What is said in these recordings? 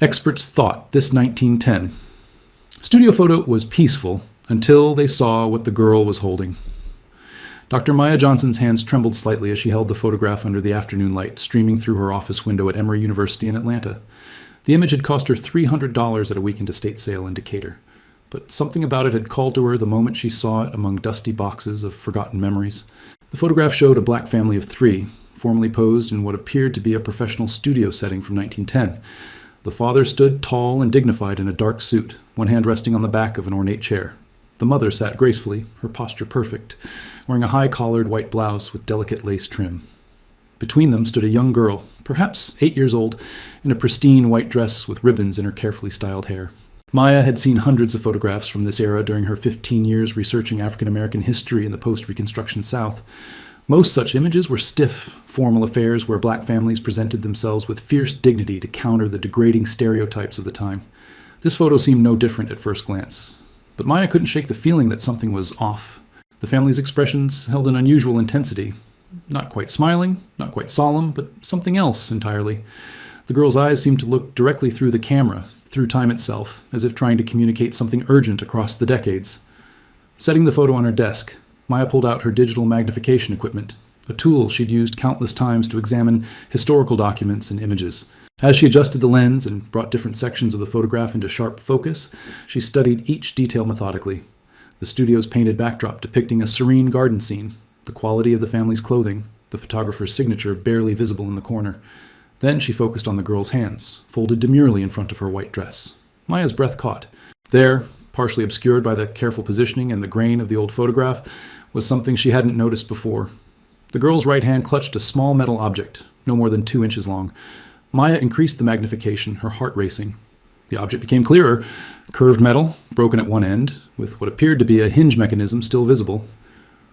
Experts thought this 1910 studio photo was peaceful until they saw what the girl was holding. Dr. Maya Johnson's hands trembled slightly as she held the photograph under the afternoon light streaming through her office window at Emory University in Atlanta. The image had cost her $300 at a weekend estate sale in Decatur, but something about it had called to her the moment she saw it among dusty boxes of forgotten memories. The photograph showed a black family of three, formally posed in what appeared to be a professional studio setting from 1910. The father stood tall and dignified in a dark suit, one hand resting on the back of an ornate chair. The mother sat gracefully, her posture perfect, wearing a high-collared white blouse with delicate lace trim. Between them stood a young girl, perhaps 8 years old, in a pristine white dress with ribbons in her carefully styled hair. Maya had seen hundreds of photographs from this era during her 15 years researching African-American history in the post-Reconstruction South. Most such images were stiff, formal affairs where black families presented themselves with fierce dignity to counter the degrading stereotypes of the time. This photo seemed no different at first glance. But Maya couldn't shake the feeling that something was off. The family's expressions held an unusual intensity. Not quite smiling, not quite solemn, but something else entirely. The girl's eyes seemed to look directly through the camera, through time itself, as if trying to communicate something urgent across the decades. Setting the photo on her desk, Maya pulled out her digital magnification equipment, a tool she'd used countless times to examine historical documents and images. As she adjusted the lens and brought different sections of the photograph into sharp focus, she studied each detail methodically. The studio's painted backdrop depicting a serene garden scene, the quality of the family's clothing, the photographer's signature barely visible in the corner. Then she focused on the girl's hands, folded demurely in front of her white dress. Maya's breath caught. There, partially obscured by the careful positioning and the grain of the old photograph, was something she hadn't noticed before. The girl's right hand clutched a small metal object, no more than 2 inches long. Maya increased the magnification, her heart racing. The object became clearer, curved metal, broken at one end, with what appeared to be a hinge mechanism still visible.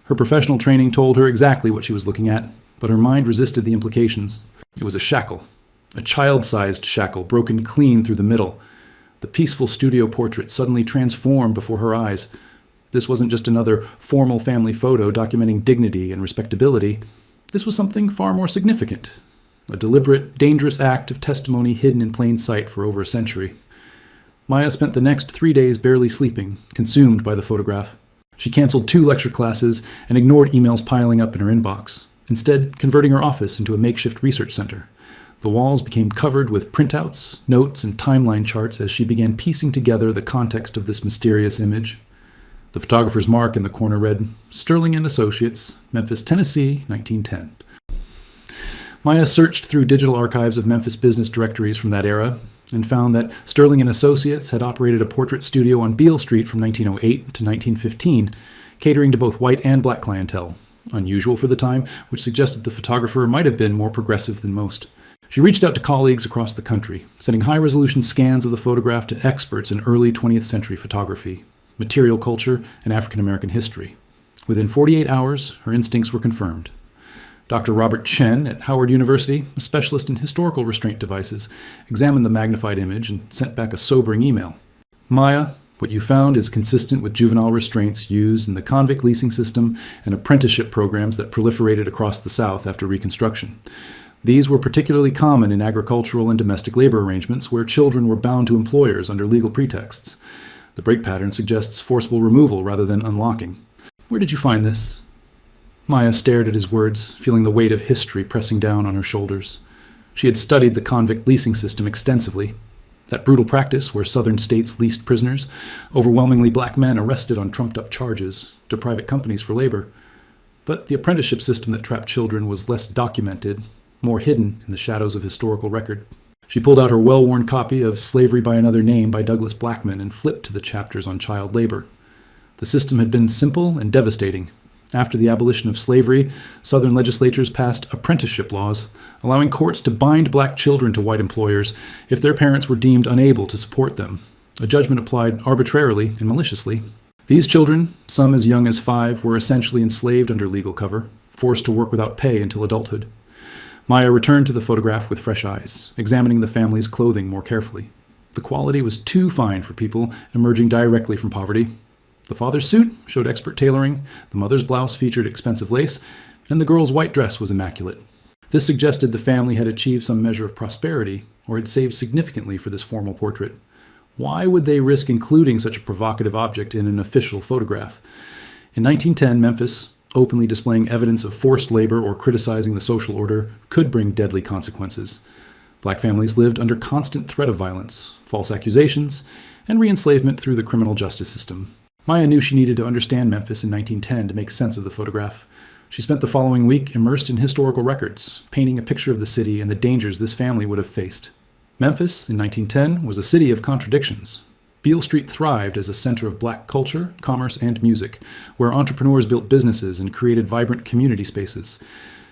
Her professional training told her exactly what she was looking at, but her mind resisted the implications. It was a shackle, a child-sized shackle broken clean through the middle. The peaceful studio portrait suddenly transformed before her eyes. This wasn't just another formal family photo documenting dignity and respectability. This was something far more significant. A deliberate, dangerous act of testimony hidden in plain sight for over a century. Maya spent the next 3 days barely sleeping, consumed by the photograph. She canceled 2 lecture classes and ignored emails piling up in her inbox, instead converting her office into a makeshift research center. The walls became covered with printouts, notes, and timeline charts as she began piecing together the context of this mysterious image. The photographer's mark in the corner read, Sterling and Associates, Memphis, Tennessee, 1910. Maya searched through digital archives of Memphis business directories from that era and found that Sterling and Associates had operated a portrait studio on Beale Street from 1908 to 1915, catering to both white and black clientele, unusual for the time, which suggested the photographer might have been more progressive than most. She reached out to colleagues across the country, sending high-resolution scans of the photograph to experts in early 20th century photography, material culture, and African-American history. Within 48 hours, her instincts were confirmed. Dr. Robert Chen at Howard University, a specialist in historical restraint devices, examined the magnified image and sent back a sobering email. Maya, what you found is consistent with juvenile restraints used in the convict leasing system and apprenticeship programs that proliferated across the South after Reconstruction. These were particularly common in agricultural and domestic labor arrangements where children were bound to employers under legal pretexts. The break pattern suggests forcible removal rather than unlocking. Where did you find this? Maya stared at his words, feeling the weight of history pressing down on her shoulders. She had studied the convict leasing system extensively. That brutal practice where southern states leased prisoners, overwhelmingly black men arrested on trumped-up charges, to private companies for labor. But the apprenticeship system that trapped children was less documented, more hidden in the shadows of historical record. She pulled out her well-worn copy of Slavery by Another Name by Douglas Blackman and flipped to the chapters on child labor. The system had been simple and devastating. After the abolition of slavery, Southern legislatures passed apprenticeship laws, allowing courts to bind black children to white employers if their parents were deemed unable to support them, a judgment applied arbitrarily and maliciously. These children, some as young as 5, were essentially enslaved under legal cover, forced to work without pay until adulthood. Maya returned to the photograph with fresh eyes, examining the family's clothing more carefully. The quality was too fine for people emerging directly from poverty. The father's suit showed expert tailoring, the mother's blouse featured expensive lace, and the girl's white dress was immaculate. This suggested the family had achieved some measure of prosperity, or had saved significantly for this formal portrait. Why would they risk including such a provocative object in an official photograph? In 1910, Memphis, openly displaying evidence of forced labor or criticizing the social order, could bring deadly consequences. Black families lived under constant threat of violence, false accusations, and re-enslavement through the criminal justice system. Maya knew she needed to understand Memphis in 1910 to make sense of the photograph. She spent the following week immersed in historical records, painting a picture of the city and the dangers this family would have faced. Memphis, in 1910, was a city of contradictions. Beale Street thrived as a center of black culture, commerce, and music, where entrepreneurs built businesses and created vibrant community spaces.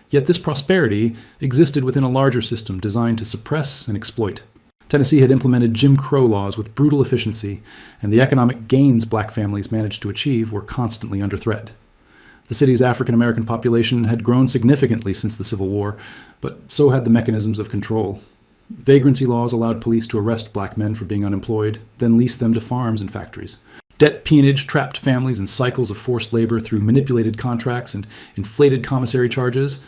Yet this prosperity existed within a larger system designed to suppress and exploit. Tennessee had implemented Jim Crow laws with brutal efficiency, and the economic gains black families managed to achieve were constantly under threat. The city's African-American population had grown significantly since the Civil War, but so had the mechanisms of control. Vagrancy laws allowed police to arrest black men for being unemployed, then lease them to farms and factories. Debt peonage trapped families in cycles of forced labor through manipulated contracts and inflated commissary charges,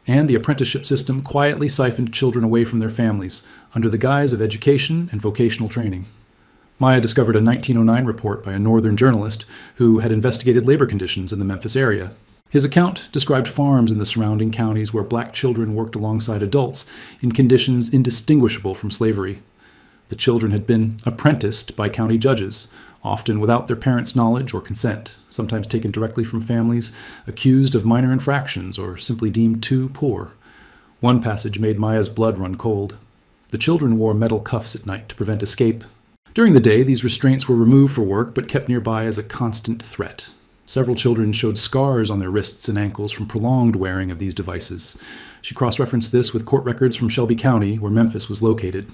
and the apprenticeship system quietly siphoned children away from their families under the guise of education and vocational training. Maya discovered a 1909 report by a northern journalist who had investigated labor conditions in the Memphis area. His account described farms in the surrounding counties where black children worked alongside adults in conditions indistinguishable from slavery. The children had been apprenticed by county judges, often without their parents' knowledge or consent, sometimes taken directly from families accused of minor infractions or simply deemed too poor. One passage made Maya's blood run cold. The children wore metal cuffs at night to prevent escape. During the day, these restraints were removed for work but kept nearby as a constant threat. Several children showed scars on their wrists and ankles from prolonged wearing of these devices. She cross-referenced this with court records from Shelby County, where Memphis was located.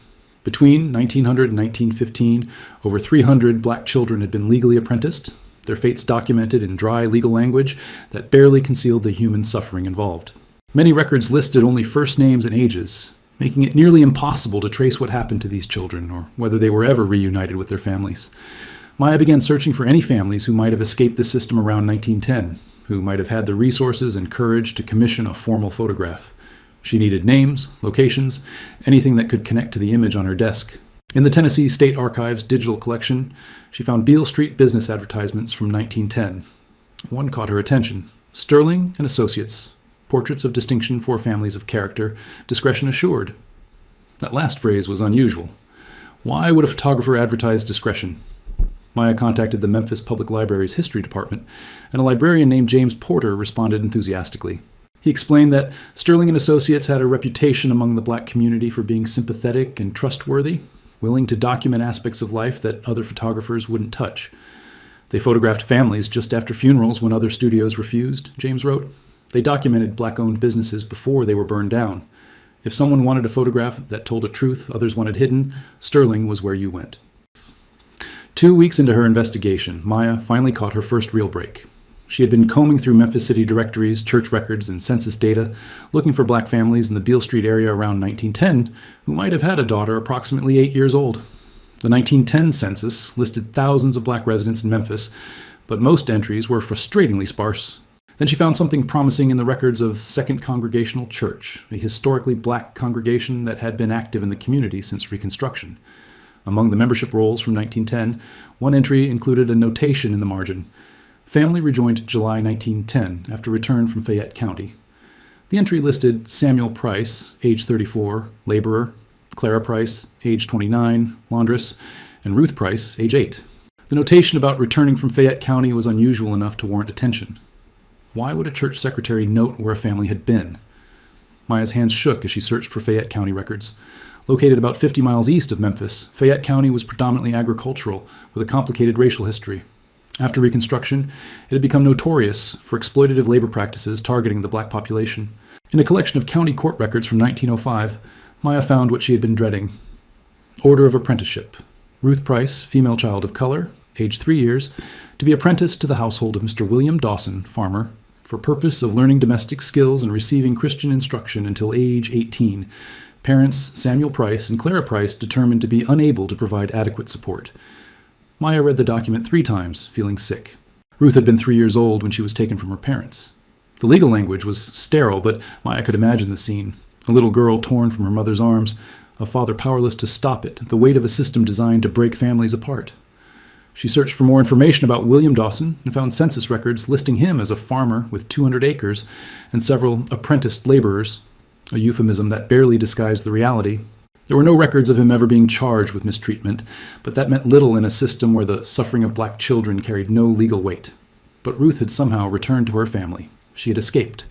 Between 1900 and 1915, over 300 black children had been legally apprenticed, their fates documented in dry legal language that barely concealed the human suffering involved. Many records listed only first names and ages, making it nearly impossible to trace what happened to these children or whether they were ever reunited with their families. Maya began searching for any families who might have escaped the system around 1910, who might have had the resources and courage to commission a formal photograph. She needed names, locations, anything that could connect to the image on her desk. In the Tennessee State Archives digital collection, she found Beale Street business advertisements from 1910. One caught her attention: Sterling and Associates, portraits of distinction for families of character, discretion assured. That last phrase was unusual. Why would a photographer advertise discretion? Maya contacted the Memphis Public Library's history department, and a librarian named James Porter responded enthusiastically. He explained that Sterling and Associates had a reputation among the black community for being sympathetic and trustworthy, willing to document aspects of life that other photographers wouldn't touch. They photographed families just after funerals when other studios refused, James wrote. They documented black-owned businesses before they were burned down. If someone wanted a photograph that told a truth others wanted hidden, Sterling was where you went. 2 weeks into her investigation, Maya finally caught her first real break. She had been combing through Memphis city directories, church records, and census data, looking for black families in the Beale Street area around 1910 who might have had a daughter approximately 8 years old. The 1910 census listed thousands of black residents in Memphis, but most entries were frustratingly sparse. Then she found something promising in the records of Second Congregational Church, a historically black congregation that had been active in the community since Reconstruction. Among the membership rolls from 1910, one entry included a notation in the margin: family rejoined July 1910 after return from Fayette County. The entry listed Samuel Price, age 34, laborer, Clara Price, age 29, laundress, and Ruth Price, age 8. The notation about returning from Fayette County was unusual enough to warrant attention. Why would a church secretary note where a family had been? Maya's hands shook as she searched for Fayette County records. Located about 50 miles east of Memphis, Fayette County was predominantly agricultural, with a complicated racial history. After Reconstruction, it had become notorious for exploitative labor practices targeting the black population. In a collection of county court records from 1905, Maya found what she had been dreading: Order of Apprenticeship. Ruth Price, female child of color, age 3 years, to be apprenticed to the household of Mr. William Dawson, farmer, for purpose of learning domestic skills and receiving Christian instruction until age 18. Parents Samuel Price and Clara Price determined to be unable to provide adequate support. Maya read the document 3 times, feeling sick. Ruth had been 3 years old when she was taken from her parents. The legal language was sterile, but Maya could imagine the scene. A little girl torn from her mother's arms, a father powerless to stop it, the weight of a system designed to break families apart. She searched for more information about William Dawson and found census records listing him as a farmer with 200 acres and several apprenticed laborers, a euphemism that barely disguised the reality. There were no records of him ever being charged with mistreatment, but that meant little in a system where the suffering of black children carried no legal weight. But Ruth had somehow returned to her family. She had escaped.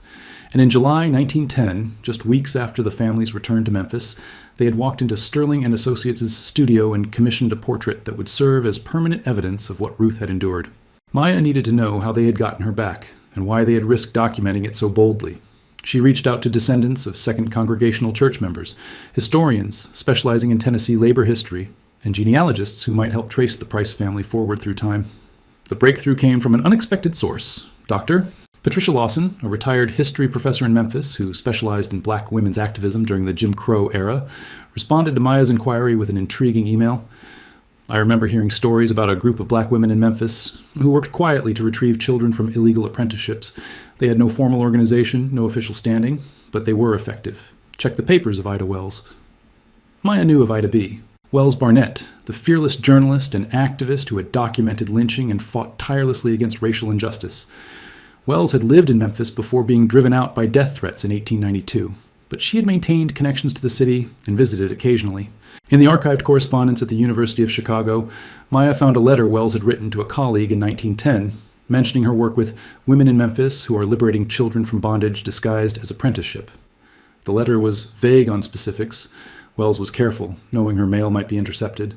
And in July 1910, just weeks after the family's return to Memphis, they had walked into Sterling and Associates' studio and commissioned a portrait that would serve as permanent evidence of what Ruth had endured. Maya needed to know how they had gotten her back, and why they had risked documenting it so boldly. She reached out to descendants of Second Congregational Church members, historians specializing in Tennessee labor history, and genealogists who might help trace the Price family forward through time. The breakthrough came from an unexpected source. Dr. Patricia Lawson, a retired history professor in Memphis who specialized in black women's activism during the Jim Crow era, responded to Maya's inquiry with an intriguing email. I remember hearing stories about a group of black women in Memphis who worked quietly to retrieve children from illegal apprenticeships. They had no formal organization, no official standing, but they were effective. Check the papers of Ida Wells. Maya knew of Ida B. Wells Barnett, the fearless journalist and activist who had documented lynching and fought tirelessly against racial injustice. Wells had lived in Memphis before being driven out by death threats in 1892, but she had maintained connections to the city and visited occasionally. In the archived correspondence at the University of Chicago, Maya found a letter Wells had written to a colleague in 1910, mentioning her work with women in Memphis who are liberating children from bondage disguised as apprenticeship. The letter was vague on specifics. Wells was careful, knowing her mail might be intercepted.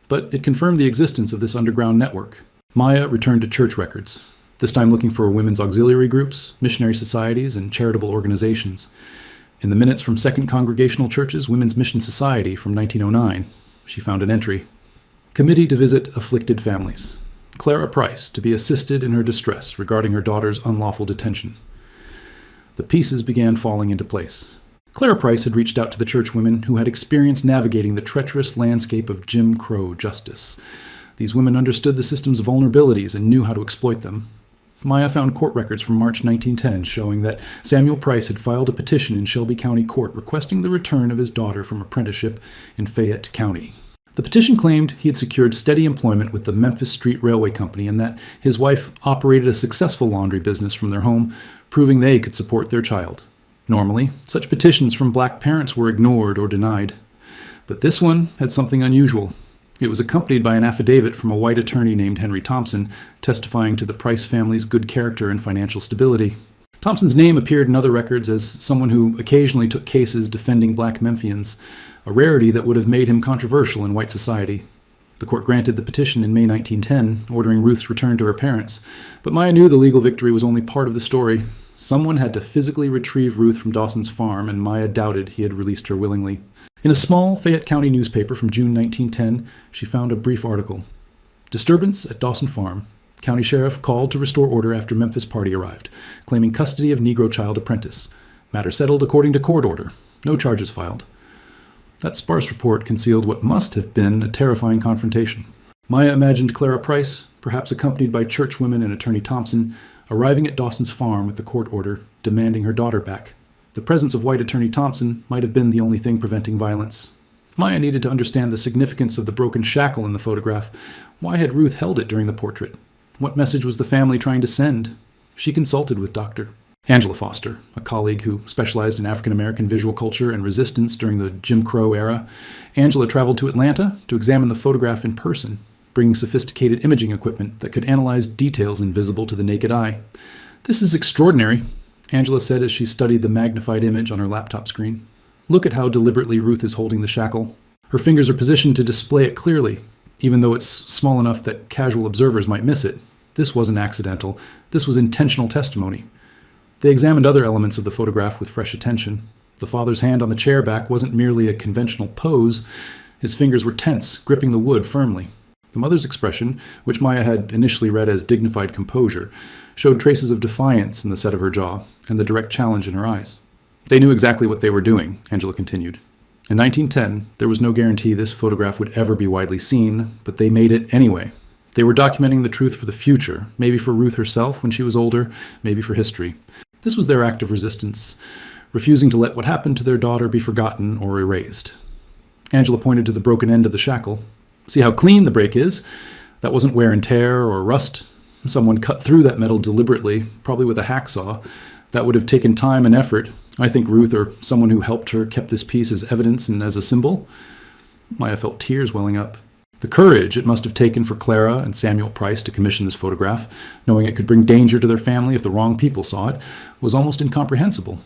But it confirmed the existence of this underground network. Maya returned to church records, this time looking for women's auxiliary groups, missionary societies, and charitable organizations. In the minutes from Second Congregational Church's Women's Mission Society from 1909, she found an entry. Committee to visit afflicted families. Clara Price to be assisted in her distress regarding her daughter's unlawful detention. The pieces began falling into place. Clara Price had reached out to the church women who had experience navigating the treacherous landscape of Jim Crow justice. These women understood the system's vulnerabilities and knew how to exploit them. Maya found court records from March 1910 showing that Samuel Price had filed a petition in Shelby County Court requesting the return of his daughter from apprenticeship in Fayette County. The petition claimed he had secured steady employment with the Memphis Street Railway Company and that his wife operated a successful laundry business from their home, proving they could support their child. Normally, such petitions from black parents were ignored or denied. But this one had something unusual. It was accompanied by an affidavit from a white attorney named Henry Thompson, testifying to the Price family's good character and financial stability. Thompson's name appeared in other records as someone who occasionally took cases defending black Memphians, a rarity that would have made him controversial in white society. The court granted the petition in May 1910, ordering Ruth's return to her parents, but Maya knew the legal victory was only part of the story. Someone had to physically retrieve Ruth from Dawson's farm, and Maya doubted he had released her willingly. In a small Fayette County newspaper from June 1910, she found a brief article. Disturbance at Dawson Farm. County Sheriff called to restore order after Memphis party arrived, claiming custody of Negro child apprentice. Matter settled according to court order. No charges filed. That sparse report concealed what must have been a terrifying confrontation. Maya imagined Clara Price, perhaps accompanied by churchwomen and Attorney Thompson, arriving at Dawson's farm with the court order, demanding her daughter back. The presence of white Attorney Thompson might have been the only thing preventing violence. Maya needed to understand the significance of the broken shackle in the photograph. Why had Ruth held it during the portrait? What message was the family trying to send? She consulted with Dr. Angela Foster, a colleague who specialized in African American visual culture and resistance during the Jim Crow era. Angela traveled to Atlanta to examine the photograph in person, bringing sophisticated imaging equipment that could analyze details invisible to the naked eye. "This is extraordinary," Angela said as she studied the magnified image on her laptop screen. "Look at how deliberately Ruth is holding the shackle. Her fingers are positioned to display it clearly, even though it's small enough that casual observers might miss it. This wasn't accidental. This was intentional testimony." They examined other elements of the photograph with fresh attention. The father's hand on the chair back wasn't merely a conventional pose. His fingers were tense, gripping the wood firmly. The mother's expression, which Maya had initially read as dignified composure, showed traces of defiance in the set of her jaw and the direct challenge in her eyes. "They knew exactly what they were doing," Angela continued. In 1910, there was no guarantee this photograph would ever be widely seen, but they made it anyway. They were documenting the truth for the future, maybe for Ruth herself when she was older, maybe for history. This was their act of resistance, refusing to let what happened to their daughter be forgotten or erased. Angela pointed to the broken end of the shackle. See how clean the break is? That wasn't wear and tear or rust. Someone cut through that metal deliberately, probably with a hacksaw. That would have taken time and effort. I think Ruth or someone who helped her kept this piece as evidence and as a symbol. Maya felt tears welling up. The courage it must have taken for Clara and Samuel Price to commission this photograph, knowing it could bring danger to their family if the wrong people saw it, was almost incomprehensible.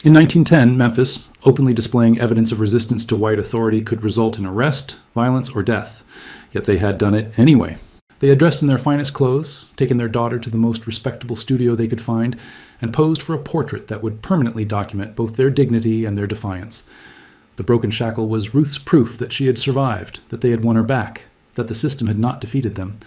In 1910, Memphis, openly displaying evidence of resistance to white authority, could result in arrest, violence, or death. Yet they had done it anyway. They had dressed in their finest clothes, taken their daughter to the most respectable studio they could find, and posed for a portrait that would permanently document both their dignity and their defiance. The broken shackle was Ruth's proof that she had survived, that they had won her back, that the system had not defeated them.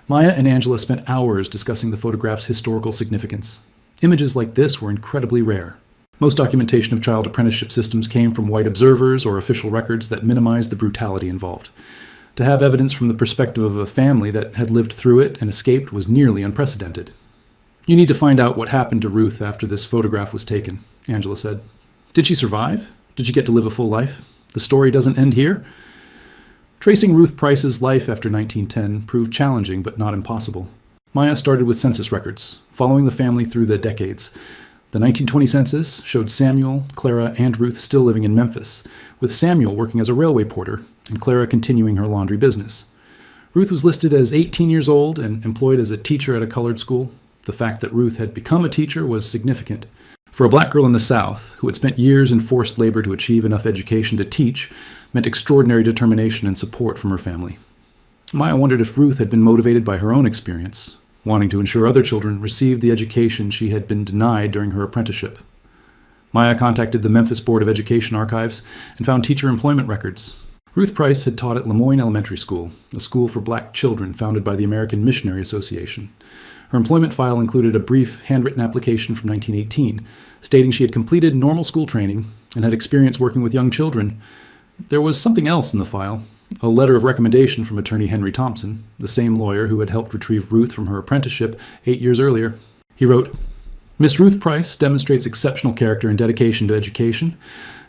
Maya and Angela spent hours discussing the photograph's historical significance. Images like this were incredibly rare. Most documentation of child apprenticeship systems came from white observers or official records that minimized the brutality involved. To have evidence from the perspective of a family that had lived through it and escaped was nearly unprecedented. You need to find out what happened to Ruth after this photograph was taken, Angela said. Did she survive? Did she get to live a full life? The story doesn't end here? Tracing Ruth Price's life after 1910 proved challenging but not impossible. Maya started with census records, following the family through the decades. The 1920 census showed Samuel, Clara, and Ruth still living in Memphis, with Samuel working as a railway porter and Clara continuing her laundry business. Ruth was listed as 18 years old and employed as a teacher at a colored school. The fact that Ruth had become a teacher was significant. For a black girl in the South, who had spent years in forced labor to achieve enough education to teach, meant extraordinary determination and support from her family. Maya wondered if Ruth had been motivated by her own experience, wanting to ensure other children received the education she had been denied during her apprenticeship. Maya contacted the Memphis Board of Education archives and found teacher employment records. Ruth Price had taught at Lemoyne Elementary School, a school for black children founded by the American Missionary Association. Her employment file included a brief handwritten application from 1918, stating she had completed normal school training and had experience working with young children. There was something else in the file, a letter of recommendation from attorney Henry Thompson, the same lawyer who had helped retrieve Ruth from her apprenticeship 8 years earlier. He wrote, "Miss Ruth Price demonstrates exceptional character and dedication to education.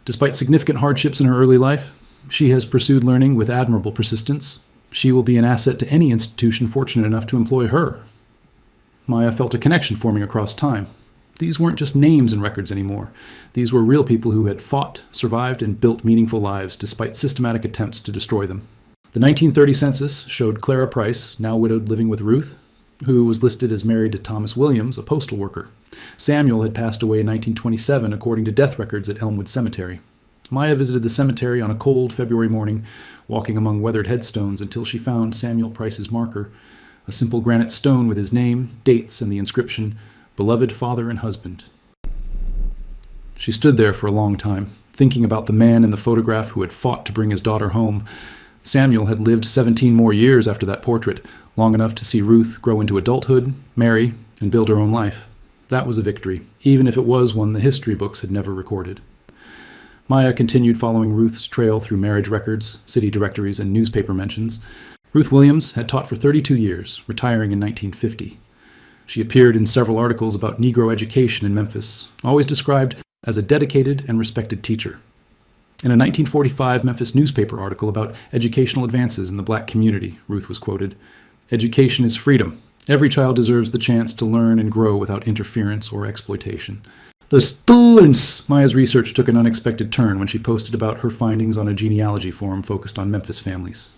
Despite significant hardships in her early life, she has pursued learning with admirable persistence. She will be an asset to any institution fortunate enough to employ her." Maya felt a connection forming across time. These weren't just names and records anymore. These were real people who had fought, survived, and built meaningful lives despite systematic attempts to destroy them. The 1930 census showed Clara Price, now widowed, living with Ruth, who was listed as married to Thomas Williams, a postal worker. Samuel had passed away in 1927, according to death records at Elmwood Cemetery. Maya visited the cemetery on a cold February morning, walking among weathered headstones until she found Samuel Price's marker, a simple granite stone with his name, dates, and the inscription, "Beloved Father and Husband." She stood there for a long time, thinking about the man in the photograph who had fought to bring his daughter home. Samuel had lived 17 more years after that portrait, long enough to see Ruth grow into adulthood, marry, and build her own life. That was a victory, even if it was one the history books had never recorded. Maya continued following Ruth's trail through marriage records, city directories, and newspaper mentions. Ruth Williams had taught for 32 years, retiring in 1950. She appeared in several articles about Negro education in Memphis, always described as a dedicated and respected teacher. In a 1945 Memphis newspaper article about educational advances in the black community, Ruth was quoted, "Education is freedom. Every child deserves the chance to learn and grow without interference or exploitation." The students! Maya's research took an unexpected turn when she posted about her findings on a genealogy forum focused on Memphis families.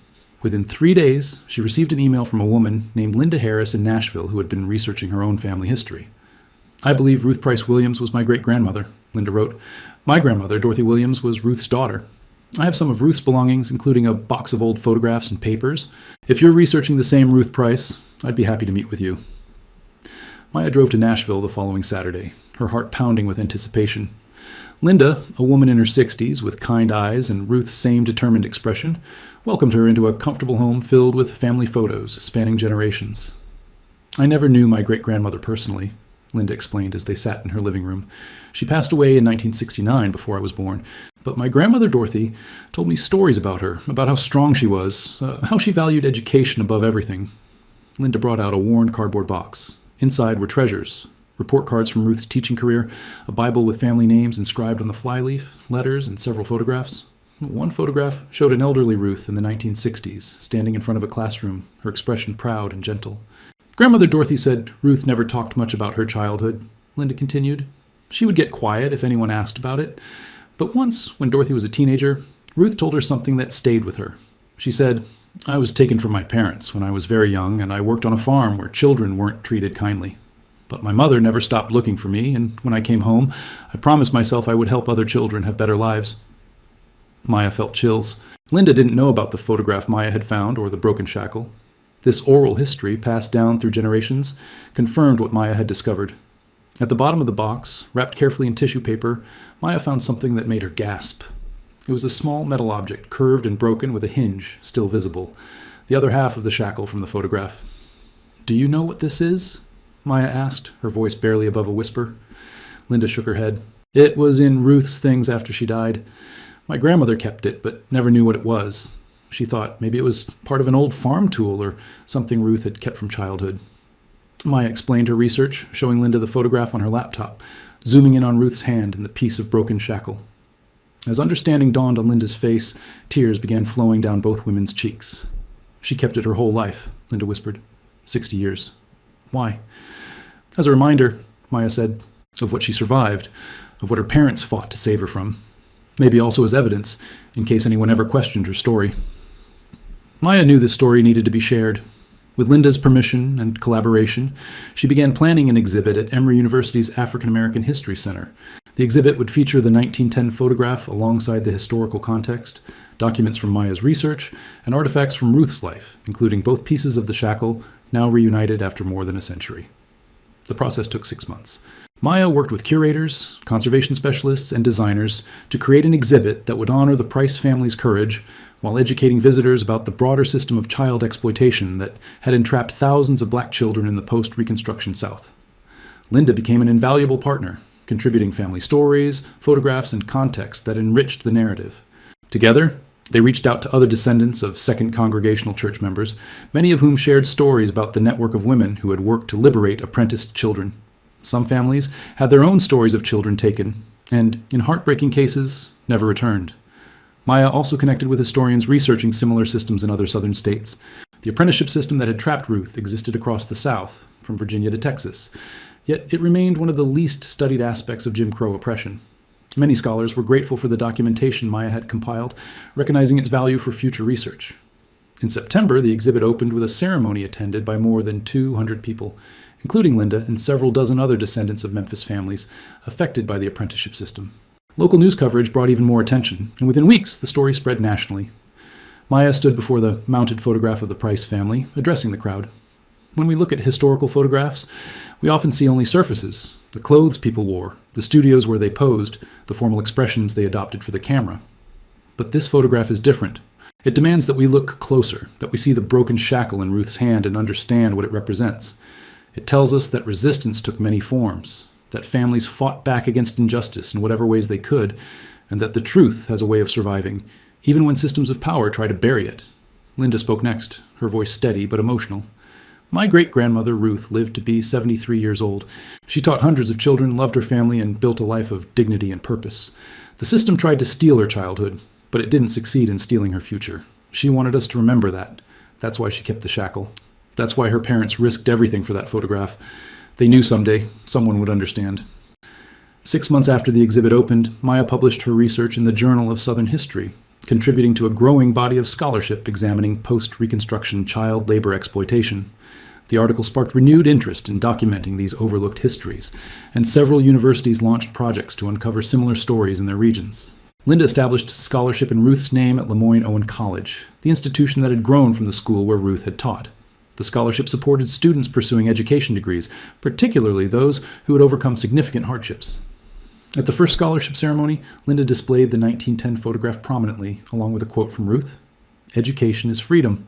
Within 3 days, she received an email from a woman named Linda Harris in Nashville who had been researching her own family history. "I believe Ruth Price Williams was my great-grandmother," Linda wrote. "My grandmother, Dorothy Williams, was Ruth's daughter. I have some of Ruth's belongings, including a box of old photographs and papers. If you're researching the same Ruth Price, I'd be happy to meet with you." Maya drove to Nashville the following Saturday, her heart pounding with anticipation. Linda, a woman in her 60s with kind eyes and Ruth's same determined expression, welcomed her into a comfortable home filled with family photos spanning generations. "I never knew my great-grandmother personally," Linda explained as they sat in her living room. "She passed away in 1969 before I was born, but my grandmother Dorothy told me stories about her, about how strong she was, how she valued education above everything." Linda brought out a worn cardboard box. Inside were treasures, report cards from Ruth's teaching career, a Bible with family names inscribed on the flyleaf, letters, and several photographs. One photograph showed an elderly Ruth in the 1960s, standing in front of a classroom, her expression proud and gentle. Grandmother Dorothy said Ruth never talked much about her childhood, Linda continued. She would get quiet if anyone asked about it. But once, when Dorothy was a teenager, Ruth told her something that stayed with her. She said, "I was taken from my parents when I was very young, and I worked on a farm where children weren't treated kindly. But my mother never stopped looking for me, and when I came home, I promised myself I would help other children have better lives." Maya felt chills. Linda didn't know about the photograph Maya had found or the broken shackle. This oral history, passed down through generations, confirmed what Maya had discovered. At the bottom of the box, wrapped carefully in tissue paper, Maya found something that made her gasp. It was a small metal object, curved and broken with a hinge still visible, the other half of the shackle from the photograph. "Do you know what this is?" Maya asked, her voice barely above a whisper. Linda shook her head. "It was in Ruth's things after she died. My grandmother kept it, but never knew what it was. She thought maybe it was part of an old farm tool or something Ruth had kept from childhood." Maya explained her research, showing Linda the photograph on her laptop, zooming in on Ruth's hand and the piece of broken shackle. As understanding dawned on Linda's face, tears began flowing down both women's cheeks. "She kept it her whole life," Linda whispered. 60 years. "Why?" "As a reminder," Maya said, "of what she survived, of what her parents fought to save her from. Maybe also as evidence, in case anyone ever questioned her story." Maya knew this story needed to be shared. With Linda's permission and collaboration, she began planning an exhibit at Emory University's African American History Center. The exhibit would feature the 1910 photograph alongside the historical context, documents from Maya's research, and artifacts from Ruth's life, including both pieces of the shackle, now reunited after more than a century. The process took 6 months. Maya worked with curators, conservation specialists, and designers to create an exhibit that would honor the Price family's courage while educating visitors about the broader system of child exploitation that had entrapped thousands of black children in the post-Reconstruction South. Linda became an invaluable partner, contributing family stories, photographs, and context that enriched the narrative. Together, they reached out to other descendants of Second Congregational Church members, many of whom shared stories about the network of women who had worked to liberate apprenticed children. Some families had their own stories of children taken, and, in heartbreaking cases, never returned. Maya also connected with historians researching similar systems in other southern states. The apprenticeship system that had trapped Ruth existed across the South, from Virginia to Texas, yet it remained one of the least studied aspects of Jim Crow oppression. Many scholars were grateful for the documentation Maya had compiled, recognizing its value for future research. In September, the exhibit opened with a ceremony attended by more than 200 people, including Linda and several dozen other descendants of Memphis families affected by the apprenticeship system. Local news coverage brought even more attention, and within weeks, the story spread nationally. Maya stood before the mounted photograph of the Price family, addressing the crowd. When we look at historical photographs, we often see only surfaces, the clothes people wore, the studios where they posed, the formal expressions they adopted for the camera. But this photograph is different. It demands that we look closer, that we see the broken shackle in Ruth's hand and understand what it represents. It tells us that resistance took many forms, that families fought back against injustice in whatever ways they could, and that the truth has a way of surviving, even when systems of power try to bury it. Linda spoke next, her voice steady but emotional. "My great-grandmother, Ruth, lived to be 73 years old. She taught hundreds of children, loved her family, and built a life of dignity and purpose. The system tried to steal her childhood, but it didn't succeed in stealing her future. She wanted us to remember that. That's why she kept the shackle. That's why her parents risked everything for that photograph. They knew someday someone would understand." 6 months after the exhibit opened, Maya published her research in the Journal of Southern History, contributing to a growing body of scholarship examining post-Reconstruction child labor exploitation. The article sparked renewed interest in documenting these overlooked histories, and several universities launched projects to uncover similar stories in their regions. Linda established scholarship in Ruth's name at Lemoyne-Owen College, the institution that had grown from the school where Ruth had taught. The scholarship supported students pursuing education degrees, particularly those who had overcome significant hardships. At the first scholarship ceremony, Linda displayed the 1910 photograph prominently, along with a quote from Ruth, "Education is freedom."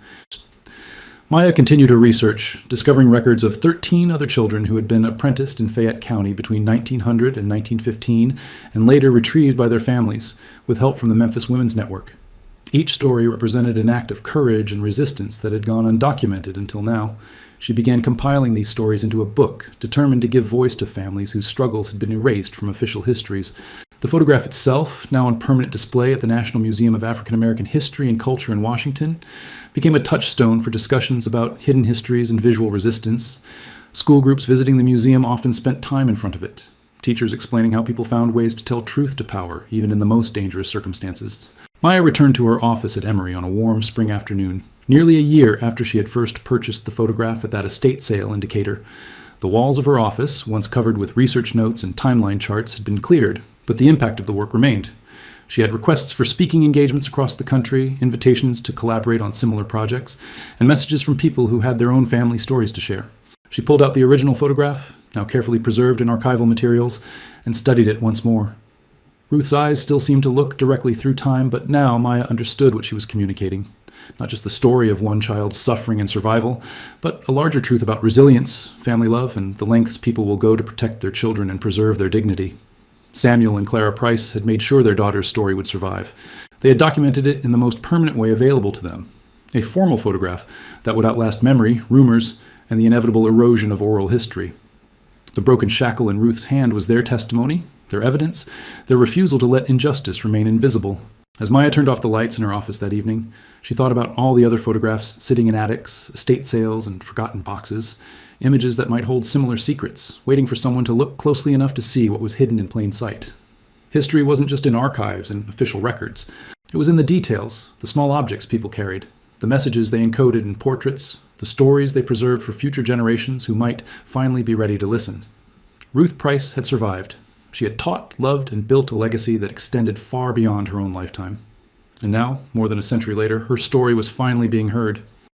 Maya continued her research, discovering records of 13 other children who had been apprenticed in Fayette County between 1900 and 1915, and later retrieved by their families, with help from the Memphis Women's Network. Each story represented an act of courage and resistance that had gone undocumented until now. She began compiling these stories into a book, determined to give voice to families whose struggles had been erased from official histories. The photograph itself, now on permanent display at the National Museum of African American History and Culture in Washington, became a touchstone for discussions about hidden histories and visual resistance. School groups visiting the museum often spent time in front of it, teachers explaining how people found ways to tell truth to power, even in the most dangerous circumstances. Maya returned to her office at Emory on a warm spring afternoon, nearly a year after she had first purchased the photograph at that estate sale in Decatur. The walls of her office, once covered with research notes and timeline charts, had been cleared, but the impact of the work remained. She had requests for speaking engagements across the country, invitations to collaborate on similar projects, and messages from people who had their own family stories to share. She pulled out the original photograph, now carefully preserved in archival materials, and studied it once more. Ruth's eyes still seemed to look directly through time, but now Maya understood what she was communicating. Not just the story of one child's suffering and survival, but a larger truth about resilience, family love, and the lengths people will go to protect their children and preserve their dignity. Samuel and Clara Price had made sure their daughter's story would survive. They had documented it in the most permanent way available to them, a formal photograph that would outlast memory, rumors, and the inevitable erosion of oral history. The broken shackle in Ruth's hand was their testimony, their evidence, their refusal to let injustice remain invisible. As Maya turned off the lights in her office that evening, she thought about all the other photographs sitting in attics, estate sales, and forgotten boxes, images that might hold similar secrets, waiting for someone to look closely enough to see what was hidden in plain sight. History wasn't just in archives and official records. It was in the details, the small objects people carried, the messages they encoded in portraits, the stories they preserved for future generations who might finally be ready to listen. Ruth Price had survived. She had taught, loved, and built a legacy that extended far beyond her own lifetime. And now, more than a century later, her story was finally being heard.